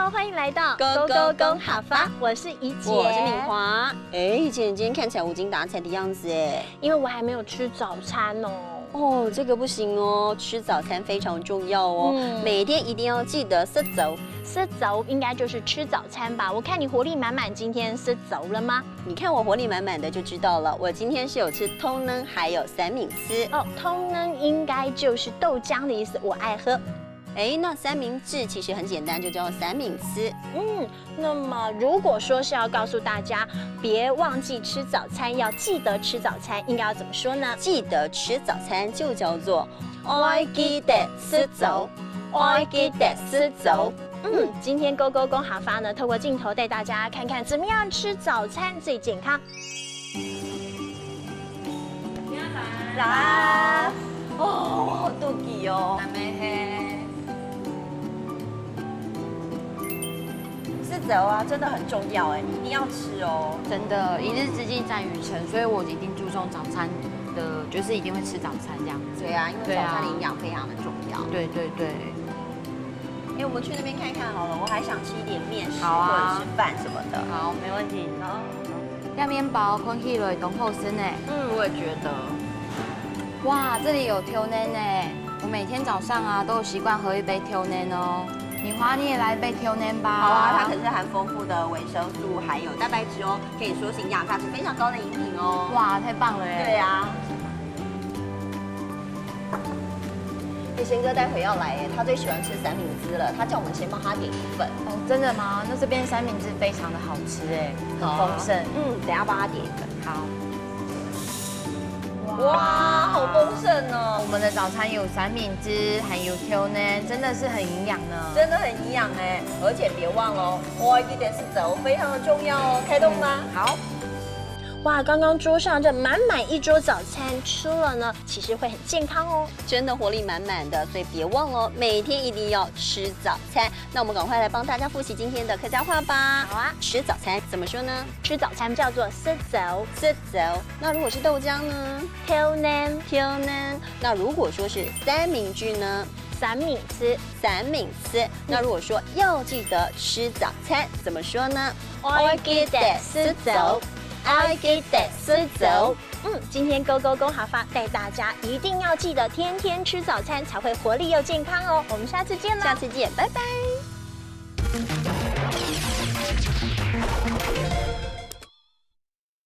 好，欢迎来到Go Go Go 好发，我是怡姐，我是敏华。怡姐，你今天看起来无精打采的样子哎，因为我还没有吃早餐哦。哦，这个不行哦，吃早餐非常重要哦，每天一定要记得吃早。吃早应该就是吃早餐吧？我看你活力满满，今天吃早了吗？你看我活力满满的就知道了，我今天是有吃通能还有三明治。哦，通能应该就是豆浆的意思，我爱喝。那三明治其实很简单，就叫三明治。那么如果说是要告诉大家别忘记吃早餐，要记得吃早餐，应该要怎么说呢？记得吃早餐就叫做愛記得吃早，愛記得吃早。今天 Go Go Go 好发呢，透过镜頭帶大家看看怎麼樣吃早餐最健康。早安。哦，我好肚餓哦。吃早啊，真的很重要哎，你一定要吃哦。真的，一日之计在于晨，所以我一定注重早餐的，就是一定会吃早餐这样子。对啊，因为早餐的营养非常的重要。对对对。我们去那边看看好了，我还想吃一点面食好啊或者是饭什么的。好，没问题。要面包，困起来都好身呢。我也觉得。哇，这里有挑奶呢，我每天早上啊都有习惯喝一杯挑奶哦。敏华，你也来一杯挑奶吧。好啊，它可是含丰富的维生素还有蛋白质哦，可以说是营养价值非常高的饮品哦。哇，太棒了哎。对啊。贤哥待会要来他最喜欢吃三明治了，他叫我们先帮他点一份。哦，真的吗？那这边三明治非常的好吃哎，很丰盛。等一下帮他点一份。好。哇，好丰盛哦！我们的早餐有三明治，还有挑奶，真的是很营养呢。真的很营养哎，而且别忘了哦，哇，一点是走非常的重要哦。开动吧。好。哇，刚刚桌上这满满一桌早餐吃了呢，其实会很健康哦，真的活力满满的，所以别忘了每天一定要吃早餐。那我们赶快来帮大家复习今天的客家话吧。好啊，吃早餐怎么说呢？吃早餐叫做吃早，吃早。那如果是豆浆呢？挑奶，挑奶。那如果说是三明治呢？三明治，三明治。那如果说要记得吃早餐，怎么说呢？愛記得吃早。愛記得吃早。今天 Go Go Go 好发带大家一定要记得天天吃早餐，才会活力又健康哦。我们下次见了，下次见，拜拜。